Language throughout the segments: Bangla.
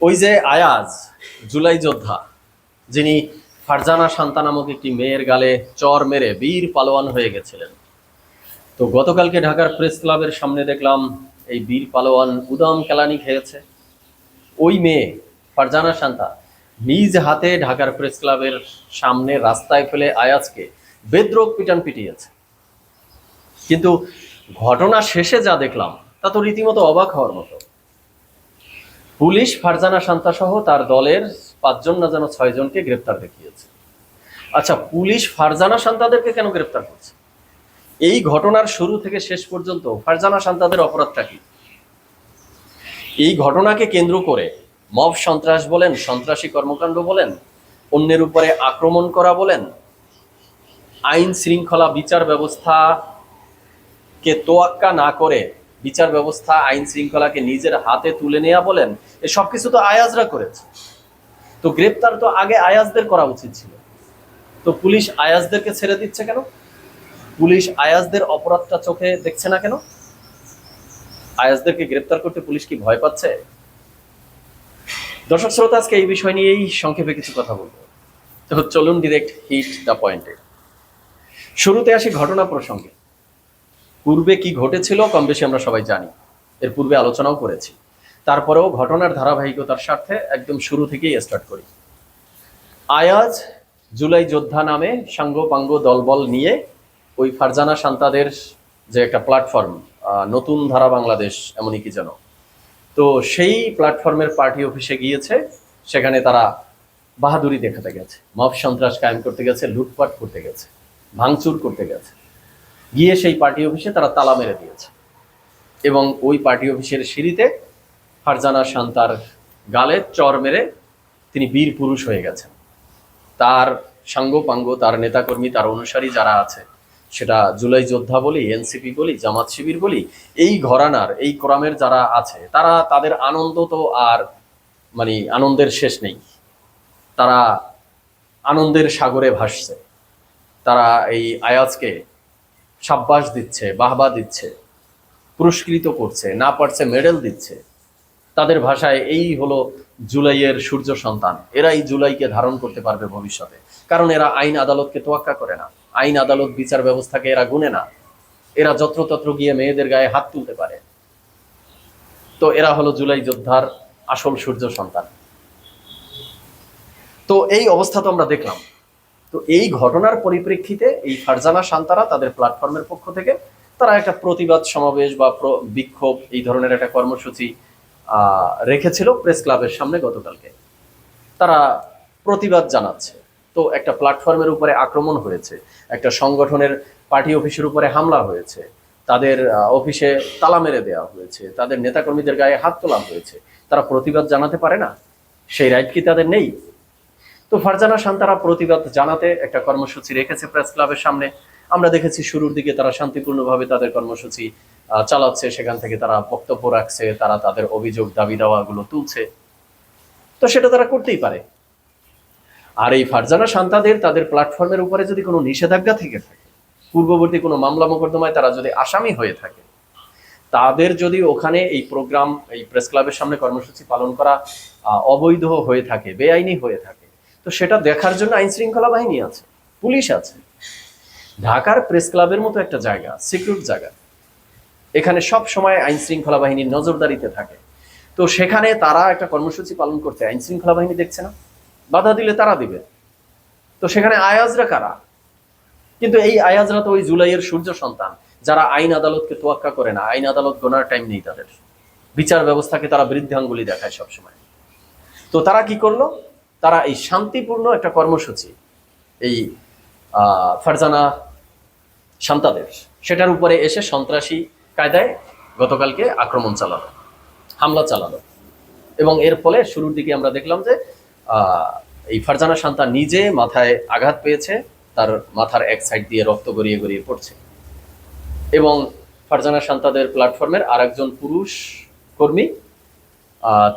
ওই যে আয়াজ, জুলাই যোদ্ধা, যিনি ফারজানা শান্তা নামক একটি মেয়ের গালে চর মেরে বীর পালোয়ান হয়ে গেছিলেন। তো গতকালকে ঢাকার প্রেস ক্লাবের সামনে দেখলাম এই বীর পালোয়ান উদম কেলানি খেয়েছে। ওই মেয়ে ফারজানা শান্তা নিজ হাতে ঢাকার প্রেস ক্লাবের সামনে রাস্তায় ফেলে আয়াজকে বেদরক পিটান পিটিয়েছে। কিন্তু ঘটনা শেষে যা দেখলাম তা তো রীতিমতো অবাক হওয়ার মতো। পুলিশ ফারজানা শান্তা সহ তার দলের 5 জন না যেন 6 জনকে গ্রেপ্তার দেখিয়েছে। আচ্ছা, পুলিশ ফারজানা শান্তাদেরকে কেন গ্রেপ্তার করছে? এই ঘটনার শুরু থেকে শেষ পর্যন্ত ফারজানা শান্তাদের অপরাধটা কি? এই ঘটনাকে কেন্দ্র করে মব সন্ত্রাস বলেন, সন্ত্রাসী কর্মকাণ্ড বলেন, অন্যের উপরে আক্রমণ করা বলেন, আইন শৃঙ্খলা বিচার ব্যবস্থাকে তোয়াক্কা না করে বিচার ব্যবস্থা আইন শৃঙ্খলাকে নিজের হাতে তুলে নেওয়া বলেন, এই সব কিছু তো আয়াজরা করেছে। তো গ্রেপ্তার তো আগে আয়াজদের করা উচিত ছিল। তো পুলিশ আয়াজদেরকে ছেড়ে দিচ্ছে কেন? পুলিশ আয়াজদের অপরাধটা চোখে দেখছে না কেন? আয়াজদেরকে গ্রেপ্তার করতে পুলিশ কি ভয় পাচ্ছে? দর্শক শ্রোতা, আজকে এই বিষয় নিয়েই সংক্ষেপে কিছু কথা বলবো। তো চলুন ডিরেক্ট হিট দ্য পয়েন্টে। শুরুতে আসি ঘটনা প্রসঙ্গে। পূর্বে কি ঘটেছিল কম বেশি আমরা সবাই জানি, এর পূর্বে আলোচনাও করেছি। তারপরেও ঘটনার ধারাবাহিকতার স্বার্থে একদম শুরু থেকেই স্টার্ট করি। আয়াজ জুলাই যোদ্ধা নামে সাঙ্গপাঙ্গ দলবল নিয়ে ওই ফারজানা শান্তাদের যে একটা প্ল্যাটফর্ম, নতুন ধারা বাংলাদেশ এমনই কি যেন, তো সেই প্ল্যাটফর্মের পার্টি অফিসে গিয়েছে। সেখানে তারা বাহাদুরি দেখাতে গেছে, মব সন্ত্রাস কায়েম করতে গেছে, লুটপাট করতে গেছে, ভাঙচুর করতে গেছে। গিয়ে সেই পার্টি অফিসে তারা তালা মেরে দিয়েছে এবং ওই পার্টি অফিসের সিঁড়িতে ফারজানা শান্তার গালে চর মেরে তিনি বীর পুরুষ হয়ে গেছেন। তার সাঙ্গপাঙ্গ, তার নেতাকর্মী, তার অনুসারী যারা আছে, সেটা জুলাই যোদ্ধা বলি, এনসিপি বলি, জামাত শিবির বলি, এই ঘরানার, এই ক্রমের যারা আছে, তারা তাদের আনন্দ তো আর মানে আনন্দের শেষ নেই। তারা আনন্দের সাগরে ভাসছে। তারা এই আয়াজকে সাব্বাস দিচ্ছে, বাহবা দিচ্ছে, পুরস্কৃত করছে, না পারছে মেডেল দিচ্ছে। তাদের ভাষায় এই হলো জুলাইয়ের সূর্য সন্তান, এরাই জুলাইকে ধারণ করতে পারবে ভবিষ্যতে। কারণ এরা আইন আদালতকে তোয়াক্কা করে না, আইন আদালত বিচার ব্যবস্থাকে এরা গুনে না, এরা যত্রতত্র গিয়ে মেয়েদের গায়ে হাত তুলতে পারে। তো এরা হলো জুলাই যোদ্ধার আসল সূর্য সন্তান। তো এই অবস্থা তো আমরা দেখলাম। তো এই ঘটনার পরিপ্রেক্ষিতে এই ফারজানা শান্তারা তাদের প্ল্যাটফর্মের পক্ষ থেকে তারা একটা প্রতিবাদ সমাবেশ বা বিক্ষোভ, এই ধরনের একটা কর্মসূচি রেখেছিল প্রেস ক্লাবের সামনে গতকালকে। তারা প্রতিবাদ জানাচ্ছে। তো একটা প্ল্যাটফর্মের উপরে আক্রমণ হয়েছে, একটা সংগঠনের পার্টি অফিসের উপরে হামলা হয়েছে, তাদের অফিসে তালা মেরে দেওয়া হয়েছে, তাদের নেতাকর্মীদের গায়ে হাত তোলা হয়েছে। তারা প্রতিবাদ জানাতে পারে না? সেই রাইট কি তাদের নেই? তো ফারজানা শান্তারা প্রতিবাদ জানাতে একটা কর্মসূচি রেখেছে প্রেস ক্লাবের সামনে। আমরা দেখেছি শুরুর দিকে তারা শান্তিপূর্ণভাবে তাদের কর্মসূচি চালাচ্ছে, সেখান থেকে তারা বক্তব্য রাখছে, তারা তাদের অভিযোগ দাবি দাওয়াগুলো তুলছে। তো সেটা তারা করতেই পারে। আর এই ফারজানা শান্তাদের তাদের প্ল্যাটফর্মের উপরে যদি কোনো নিষেধাজ্ঞা থেকে থাকে, পূর্ববর্তী কোনো মামলা মোকদ্দমায় তারা যদি আসামি হয়ে থাকে, তাদের যদি ওখানে এই প্রোগ্রাম, এই প্রেস ক্লাবের সামনে কর্মসূচি পালন করা অবৈধ হয়ে থাকে, বেআইনি হয়ে থাকে, তো সেটা দেখার জন্য আইন শৃঙ্খলা বাহিনী আছে, পুলিশ আছে। ঢাকার প্রেস ক্লাবের মতো একটা জায়গা, সিকিউর জায়গা, এখানে সব সময় আইন শৃঙ্খলা বাহিনীর নজরদারিতে থাকে। তো সেখানে তারা একটা কর্মসূচি পালন করতে আইন শৃঙ্খলা বাহিনী দেখছে না, বাধা দিলে তারা দিবে। তো সেখানে আয়াজরা কারা? কিন্তু এই আয়াজরা তো ওই জুলাইয়ের সূর্য সন্তান, যারা আইন আদালতকে তোয়াক্কা করে না। আইন আদালত গোনার টাইম নেই তাদের, বিচার ব্যবস্থাকে তারা বৃদ্ধাঙ্গুলি দেখায় সবসময়। তো তারা কি করলো? তারা এই শান্তিপূর্ণ একটা কর্মসূচি, এই ফারজানা শান্তাদের, সেটার উপরে এসে সন্ত্রাসী কায়দায় গতকালকে আক্রমণ চালালো, হামলা চালালো। এবং এর ফলে শুরুর দিকে আমরা দেখলাম যে এই ফারজানা শান্তা নিজে মাথায় আঘাত পেয়েছে, তার মাথার এক সাইড দিয়ে রক্ত গড়িয়ে গড়িয়ে পড়ছে। এবং ফারজানা শান্তাদের প্ল্যাটফর্মের আরেকজন পুরুষ কর্মী,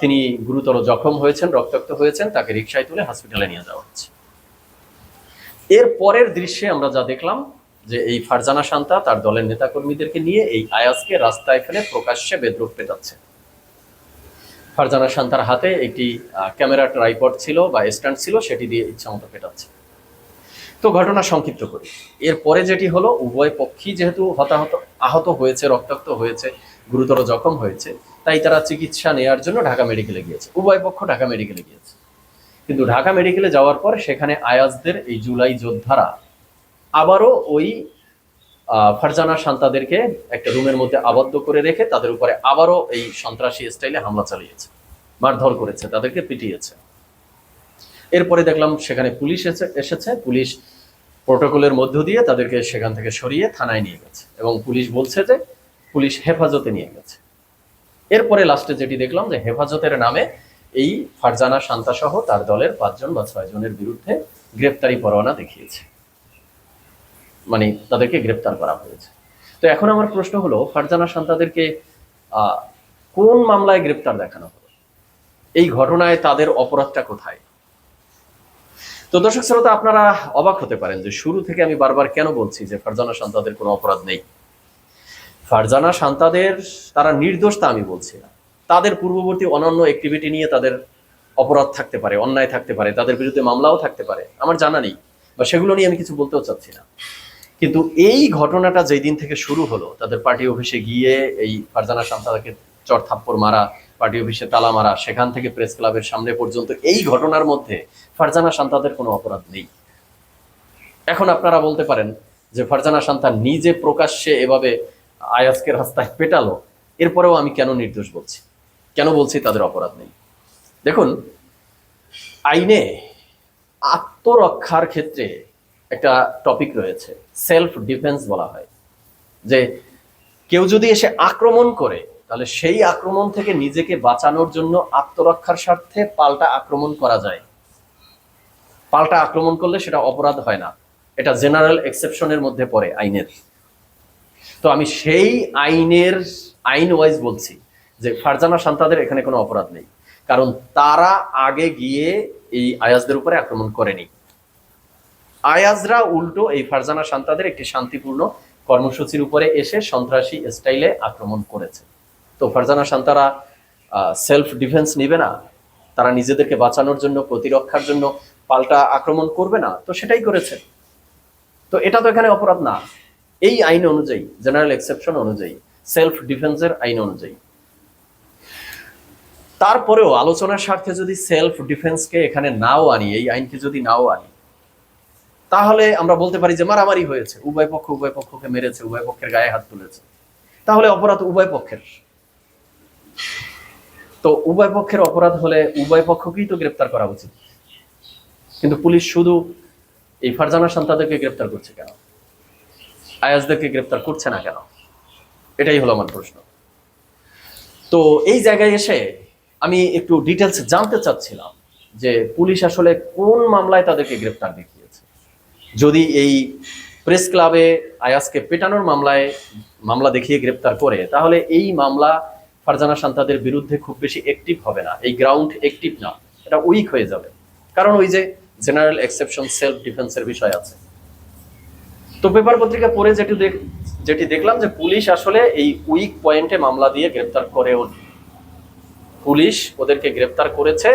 তিনি গুরুতর জখম হয়েছেন, রক্তাক্ত হয়েছেন, তাকে রিকশায় তুলে হসপিটালে নিয়ে যাওয়া হচ্ছে। এর পরের দৃশ্যে আমরা যা দেখলাম যে এই ফারজানা শান্তা তার দলের নেতাকর্মীদেরকে নিয়ে এই আয়াজকে রাস্তায় ফেলে প্রকাশ্যে বেদরক পেটাচ্ছে। ফারজানা শান্তার হাতে একটি ক্যামেরা ট্রাইপড ছিল বা স্ট্যান্ড ছিল, সেটি দিয়ে ইচ্ছামতো পেটাচ্ছে। তো ঘটনা সংক্ষিপ্ত করি। এরপরে যেটি হলো, উভয় পক্ষই যেহেতু আহত হয়েছে, রক্তাক্ত হয়েছে, গুরুতর জখম হয়েছে, তাই তারা চিকিৎসা নেওয়ার জন্য ঢাকা মেডিকেলে গিয়েছে। উভয় পক্ষ ঢাকা মেডিকেলে গিয়েছে, কিন্তু ঢাকা মেডিকেলে যাওয়ার পর সেখানে আয়াজদের এই জুলাই যোদ্ধারা আবারও ওই ফারজানা শান্তাদেরকে একটা রুমের মধ্যে আবদ্ধ করে রেখে তাদের উপরে আবারও এই সন্ত্রাসী স্টাইলে হামলা চালিয়েছে, মারধর করেছে, তাদেরকে পিটিয়েছে। এরপরে দেখলাম সেখানে পুলিশ এসেছে। পুলিশ প্রোটোকলের মধ্য দিয়ে তাদেরকে সেখান থেকে সরিয়ে থানায় নিয়ে গেছে এবং পুলিশ বলছে যে পুলিশ হেফাজতে নিয়ে গেছে। এরপরে লাস্টে যেটি দেখলাম যে হেফাজতের নামে এই ফারজানা শান্তা সহ তার দলের 5 জন বা 6 জনের বিরুদ্ধে গ্রেপ্তারি পরোয়ানা দেখিয়েছে, মানে তাদেরকে গ্রেপ্তার করা হয়েছে। তো এখন আমার প্রশ্ন হলো, ফারজানা শান্তাদেরকে কোন মামলায় গ্রেপ্তার দেখানো হলো? এই ঘটনায় তাদের অপরাধটা কোথায়? তো দর্শক শ্রোতা, আপনারা অবাক হতে পারেন যে শুরু থেকে আমি বারবার কেন বলছি যে ফারজানা শান্তাদের কোনো অপরাধ নেই। ফারজানা শান্তাদের তারা নির্দোষ তা আমি বলছি না। তাদের পূর্ববর্তী অনন্য অ্যাক্টিভিটি নিয়ে তাদের অপরাধ থাকতে পারে, অন্যায় থাকতে পারে, তাদের বিরুদ্ধে মামলাও থাকতে পারে, আমার জানা নেই, বা সেগুলো নিয়ে আমি কিছু বলতেও চাচ্ছি না। কিন্তু এই ঘটনাটা যেই দিন থেকে শুরু হলো, তাদের পার্টি অফিসে গিয়ে এই ফারজানা শান্তাকে চড় থাপ্পড় মারা, পার্টি অফিসে তালা মারা, সেখান থেকে প্রেস ক্লাবের সামনে পর্যন্ত, এই ঘটনার মধ্যে ফারজানা শান্তাদের কোনো অপরাধ নেই। এখন আপনারা বলতে পারেন যে ফারজানা শান্তা নিজে প্রকাশ্যে এভাবে আয়াজকে রাস্তায় পেটালো, এরপরেও আমি কেন নির্দোষ বলছি, কেন বলছি তাদের অপরাধ নেই? দেখুন, আইনে আত্মরক্ষার ক্ষেত্রে একটা টপিক রয়েছে, সেলফ ডিফেন্স বলা হয়, যে কেউ যদি এসে আক্রমণ করে তাহলে সেই আক্রমণ থেকে নিজেকে বাঁচানোর জন্য আত্মরক্ষার স্বার্থে পাল্টা আক্রমণ করা যায়। পাল্টা আক্রমণ করলে সেটা অপরাধ হয় না, এটা জেনারেল এক্সেপশনের মধ্যে পড়ে আইনের। তো আমি সেই আইন ওয়াইজ বলছি যে ফারজানা শান্তাদের এখানে কোনো অপরাধ নেই, কারণ তারা আগে গিয়ে এই আয়াজদের উপরে আক্রমণ করেনি। আয়াজরা উল্টো এই ফারজানা শান্তাদের একটি শান্তিপূর্ণ কর্মসূচির উপরে এসে সন্ত্রাসী স্টাইলে আক্রমণ করেছে। তো ফারজানা শান্তারা সেলফ ডিফেন্স নেবে না, তারা নিজেদেরকে বাঁচানোর জন্য, প্রতিরক্ষার জন্য পাল্টা আক্রমণ করবে না, তো সেটাই করেছে। তো এটা তো এখানে অপরাধ না, এই আইন অনুযায়ী, জেনারেল এক্সেপশন অনুযায়ী, সেলফ ডিফেন্সের আইন অনুযায়ী। তারপরেও আলোচনার স্বার্থে যদি সেলফ ডিফেন্সকে এখানে নাও আনি, এই আইনকে যদি নাও আনি, তাহলে আমরা বলতে পারি যে মারামারি হয়েছে, উভয় পক্ষকে মেরেছে, উভয় পক্ষের গায়ে হাত তুলেছে, তাহলে অপরাধ উভয় পক্ষের। তো উভয় পক্ষের অপরাধ হলে উভয় পক্ষকেই তো গ্রেপ্তার করা উচিত, কিন্তু পুলিশ শুধু এই ফারজানা শান্তাদেরকে গ্রেপ্তার করছে কেন, আয়াজদেরকে গ্রেপ্তার করছে না কেন? এটাই হলো আমার প্রশ্ন। তো এই জায়গায় এসে আমি একটু ডিটেলস জানতে চাচ্ছিলাম যে পুলিশ আসলে কোন মামলায় তাদেরকে গ্রেপ্তার দেখিয়েছে। যদি এই প্রেস ক্লাবে আয়াজকে পেটানোর মামলা দেখিয়ে গ্রেপ্তার করে, তাহলে এই মামলা ফারজানা শান্তাদের বিরুদ্ধে খুব বেশি অ্যাক্টিভ হবে না, এই গ্রাউন্ড অ্যাক্টিভ না, এটা উইক হয়ে যাবে, কারণ ওই যে জেনারেল এক্সেপশন সেলফ ডিফেন্সের বিষয় আছে। তো পেপার পত্রিকা পড়ে যেটি দেখলাম যে পুলিশ আসলে এই উইক পয়েন্টে মামলা দিয়ে গ্রেপ্তার করেও, পুলিশ ওদেরকে গ্রেপ্তার করেছে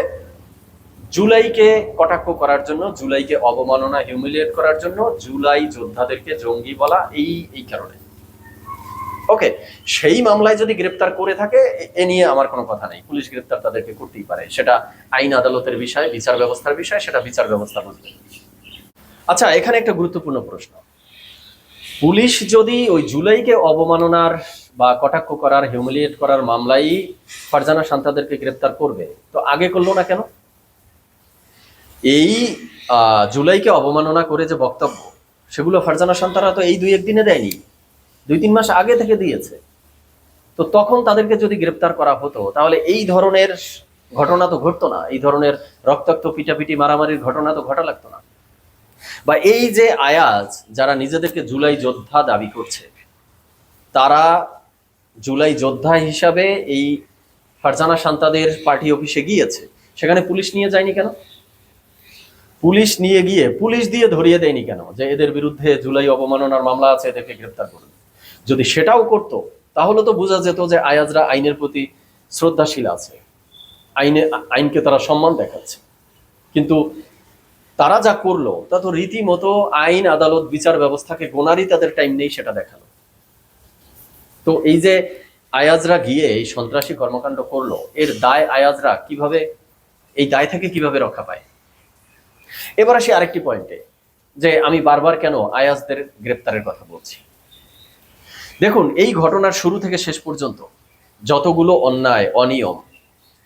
জুলাইকে কটাক্ষ করার জন্য, জুলাইকে অবমাননা, হিউমিলিয়েট করার জন্য, জুলাই যোদ্ধাদেরকে জঙ্গি বলা, এই কারণে। ওকে, সেই মামলায় যদি গ্রেপ্তার করে থাকে, এ নিয়ে আমার কোনো কথা নেই, পুলিশ গ্রেপ্তার তাদেরকে করতেই পারে, সেটা আইন আদালতের বিষয়, বিচার ব্যবস্থার বিষয়, সেটা বিচার ব্যবস্থা বুঝবে। আচ্ছা, এখানে একটা গুরুত্বপূর্ণ প্রশ্ন, পুলিশ যদি ওই জুলাইকে অবমাননার বা কটাক্ষ করার, হিউমিলিয়েট করার মামলায় ফারজানা শান্তাদেরকে গ্রেপ্তার করবে, তো আগে করলো না কেন? এই জুলাইকে অবমাননা করে যে বক্তব্য, সেগুলো ফারজানা শান্তারা তো এই 2-1 দিনে দেয়নি, 2-3 মাস আগে থেকে দিয়েছে। তো তখন তাদেরকে যদি গ্রেপ্তার করা হতো, তাহলে এই ধরনের ঘটনা তো ঘটতো না, এই ধরনের রক্তাক্ত, পিটাপিটি, মারামারির ঘটনা তো ঘটা লাগতো না। বা এই যে আয়াজ, যারা নিজেদেরকে জুলাই যোদ্ধা দাবি করছে, তারা জুলাই যোদ্ধা হিসাবে এই ফারজানা শান্তাদের পার্টি অফিসে গিয়েছে, সেখানে পুলিশ নিয়ে যায়নি কেন? পুলিশ নিয়ে গিয়ে পুলিশ দিয়ে ধরিয়ে দেয়নি কেন যে এদের বিরুদ্ধে জুলাই অবমাননার মামলা আছে, এদেরকে গ্রেপ্তার করুন? যদি সেটাও করতো, তাহলে তো বোঝা যেত যে আয়াজরা আইনের প্রতি শ্রদ্ধাশীল আছে, আইনকে তারা সম্মান দেখাচ্ছে, কিন্তু তারা যা করলো তা তো রীতিমতো আইন, আদালত, বিচার ব্যবস্থাকে গোনারই তাদের টাইম নেই সেটা দেখালো। তো এই যে আয়াজরা গিয়ে এই সন্ত্রাসী কর্মকাণ্ড করলো, এর দায় আয়াজরা কিভাবে, এই দায় থেকে কিভাবে রক্ষা পায়? এবার আসি আরেকটি পয়েন্টে, যে আমি বারবার কেন আয়াজদের গ্রেপ্তারের কথা বলছি। দেখুন, এই ঘটনার শুরু থেকে শেষ পর্যন্ত যতগুলো অন্যায়, অনিয়ম,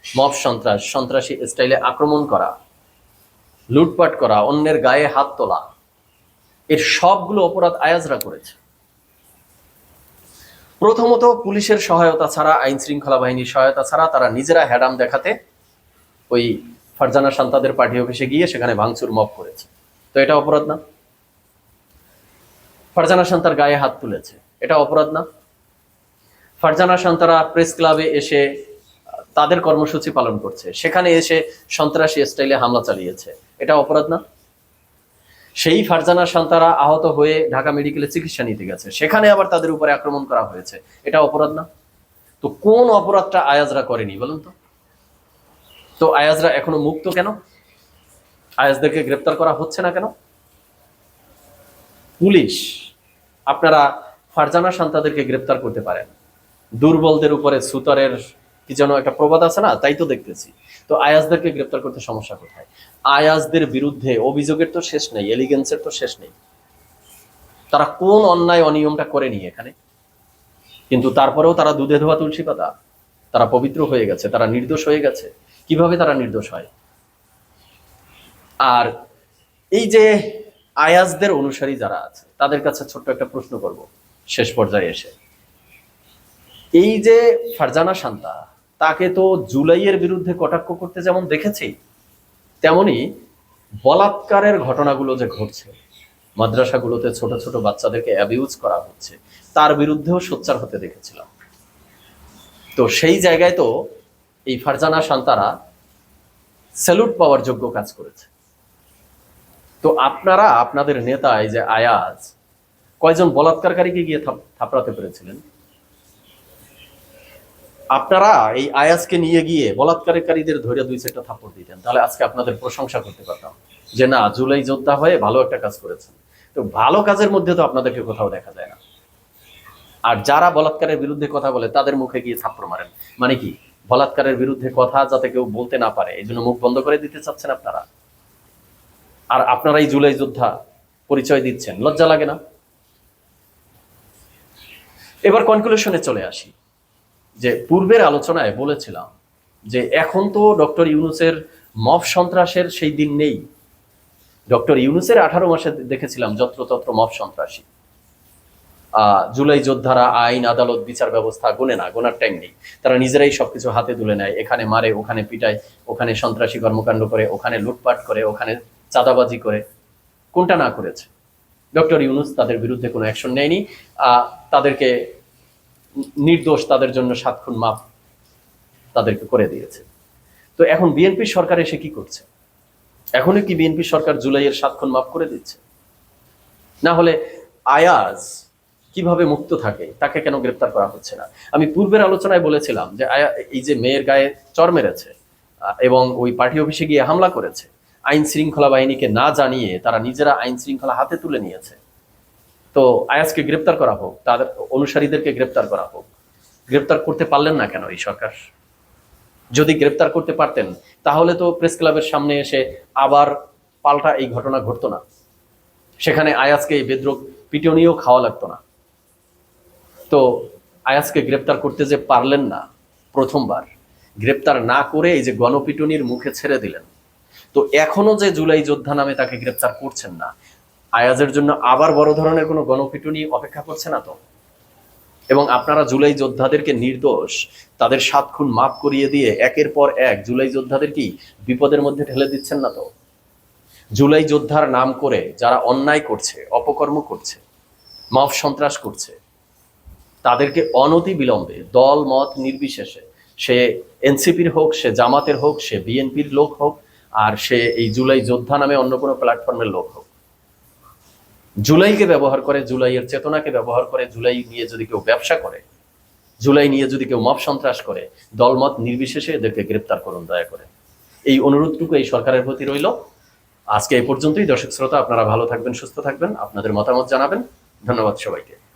মব সন্ত্রাস, সন্ত্রাসী স্টাইলে আক্রমণ করা, লুটপাট করা, অন্যের গায়ে হাত তোলা, এর সবগুলো অপরাধ আয়াজরা করেছে। প্রথমত, পুলিশের সহায়তা ছাড়া, আইন শৃঙ্খলা বাহিনীর সহায়তা ছাড়া তারা নিজেরা হ্যাডাম দেখাতে ওই ফারজানা শান্তাদের পার্টি অফিসে গিয়ে সেখানে ভাঙচুর মব করেছে। তো এটা অপরাধ না? ফারজানা শান্তার গায়ে হাত তুলেছে, এটা অপরাধ না? ফারজানা শান্তারা প্রেস ক্লাবে এসে তাদের কর্মসূচি পালন করছে, সেখানে এসে সন্ত্রাসী স্টাইলে হামলা চালিয়েছে, এটা অপরাধ না? সেই ফারজানা শান্তারা আহত হয়ে ঢাকা মেডিকেলে চিকিৎসা নিতে গেছে, সেখানে আবার তাদের উপরে আক্রমণ করা হয়েছে, এটা অপরাধ না? তো কোন অপরাধটা আয়াজরা করেনি বলুন তো? তো আয়াজরা এখনো মুক্ত কেন? আয়াজদেরকে গ্রেপ্তার করা হচ্ছে না কেন? পুলিশ, আপনারা ফারজানা শান্তাদেরকে গ্রেপ্তার করতে পারেন, দুর্বলদের উপরে সুতারের কি যেন একটা প্রবাদ আছে না, তাই তো দেখতেছি। তো আয়াজদেরকে গ্রেপ্তার করতে সমস্যা কোথায়? আয়াজদের বিরুদ্ধে অভিযোগের তো শেষ নেই, এলিগেন্সের তো শেষ নেই। তারা কোন অন্যায় অনিয়মটা করেনি এখানে? কিন্তু তারপরেও তারা দুধে ধোয়া তুলসী পাতা, তারা পবিত্র হয়ে গেছে, তারা নির্দোষ হয়ে গেছে। কিভাবে তারা নির্দোষ হয়? আর এই যে আয়াজদের অনুসারী যারা আছে তাদের কাছে ছোট্ট একটা প্রশ্ন করব শেষ পর্যায়ে এসে, এই যে ফারজানা শান্তা, তাকে তো জুলাইয়ের বিরুদ্ধে কটাক্ষ করতে যেমন দেখেছি, তেমনি বলাৎকারের ঘটনাগুলো যে ঘটছে, মাদ্রাসাগুলোতে ছোট ছোট বাচ্চাদেরকে অ্যাবিউজ করা হচ্ছে, তার বিরুদ্ধেও সোচ্চার হতে দেখেছিলাম। তো সেই জায়গায় তো এই ফারজানা শান্তারা স্যালুট পাওয়ার যোগ্য কাজ করেছে। তো আপনারা, আপনাদের নেতা এই যে আয়াজ, কয়জন বলাৎকারকারীকে গিয়ে থাপড়াতে পেরেছিলেন? আপনারা এই আয়াজকে নিয়ে গিয়ে বলাৎকারীদের ধরে 2-4টা থাপ্পড় দিতেন, তাহলে আজকে আপনাদের প্রশংসা করতে পারতাম যে না, জুলাই যোদ্ধা হয়ে ভালো একটা কাজ করেছেন। তো ভালো কাজের মধ্যে তো আপনাদেরকে কোথাও দেখা যায় না। আর যারা বলাৎকারের বিরুদ্ধে কথা বলে তাদের মুখে গিয়ে থাপ্পড় মারেন, মানে কি? বলাৎকারের বিরুদ্ধে কথা যাতে কেউ বলতে না পারে, এই জন্য মুখ বন্ধ করে দিতে চাচ্ছেন আপনারা। আর আপনারাই জুলাই যোদ্ধা পরিচয় দিচ্ছেন, লজ্জা লাগে না? এবার কনক্লুশনে চলে আসি, যে পূর্বের আলোচনায় বলেছিলাম যে এখন তো ডক্টর ইউনূসের মব সন্ত্রাসের সেই দিন নেই। ডক্টর ইউনূসের 18 মাসে দেখেছিলাম যত্রতত্র মব সন্ত্রাসী। জুলাই যোদ্ধারা আইন, আদালত, বিচার ব্যবস্থা গোনে না, গোনার টাইম নেই। তারা নিজেরাই সবকিছু হাতে তুলে নেয়, এখানে মারে, ওখানে পিটায়, ওখানে সন্ত্রাসী কর্মকাণ্ড করে, ওখানে লুটপাট করে, ওখানে চাঁদাবাজি করে। কোনটা না করেছে? ডক্টর ইউনূস তাদের বিরুদ্ধে কোনো অ্যাকশন নেয়নি, তাদেরকে নির্দোষ, তাদের জন্য 7 খুন মাফ তাদেরকে করে দিয়েছে। তো এখন বিএনপি সরকার এসে কি করছে? এখনই কি বিএনপি সরকার জুলাইয়ের 7 খুন মাফ করে দিচ্ছে? না হলে আয়াজ কিভাবে মুক্ত থাকে, তাকে কেন গ্রেপ্তার করা হচ্ছে না? আমি পূর্বের আলোচনায় বলেছিলাম যে এই যে মেয়ের গায়ে চর মেরেছে এবং ওই পার্টি অফিসে গিয়ে হামলা করেছে, আইন শৃঙ্খলা বাহিনীকে না জানিয়ে তারা নিজেরা আইন শৃঙ্খলা হাতে তুলে নিয়েছে। তো আয়াজকে গ্রেপ্তার করা হোক, তাদের অনুসারীদেরকে গ্রেপ্তার করা হোক। গ্রেপ্তার করতে পারলেন না কেন এই সরকার? যদি গ্রেপ্তার করতে পারতেন তাহলে তো প্রেস ক্লাবের সামনে এসে আবার পাল্টা এই ঘটনা ঘটতো না, সেখানে আয়াজকে এই বেদ্রোগ পিটুনিও খাওয়া লাগতো না। তো আয়াজকে গ্রেপ্তার করতে যে পারলেন না, প্রথমবার গ্রেপ্তার না করে এই যে গণপিটুনির মুখে ছেড়ে দিলেন, তো এখনো যে জুলাই যোদ্ধা নামে তাকে গ্রেপ্তার করছেন না, আয়াজের জন্য আবার বড় ধরনের কোনো গণপিটুনি অপেক্ষা করছে না তো? এবং আপনারা জুলাই যোদ্ধাদেরকে নির্দোষ, তাদের 7 খুন মাফ করিয়ে দিয়ে একের পর এক জুলাই যোদ্ধাদের কি বিপদের মধ্যে ঠেলে দিচ্ছেন না তো? জুলাই যোদ্ধার নাম করে যারা অন্যায় করছে, অপকর্ম করছে, মাফ সন্ত্রাস করছে, তাদেরকে অনতি বিলম্বে দল মত নির্বিশেষে, সে এনসিপির হোক, সে জামাতের হোক, সে বিএনপির লোক হোক, আর সে এই জুলাই যোদ্ধা নামে অন্য কোনো প্ল্যাটফর্মের লোক হোক, জুলাইকে ব্যবহার করে, জুলাইয়ের চেতনাকে ব্যবহার করে, জুলাই নিয়ে যদি কেউ ব্যবসা করে, জুলাই নিয়ে যদি কেউ মব সন্ত্রাস করে, দলমত নির্বিশেষে এদেরকে গ্রেপ্তার করুন দয়া করে। এই অনুরোধটুকু এই সরকারের প্রতি রইল। আজকে এই পর্যন্তই। দর্শক শ্রোতা, আপনারা ভালো থাকবেন, সুস্থ থাকবেন, আপনাদের মতামত জানাবেন। ধন্যবাদ সবাইকে।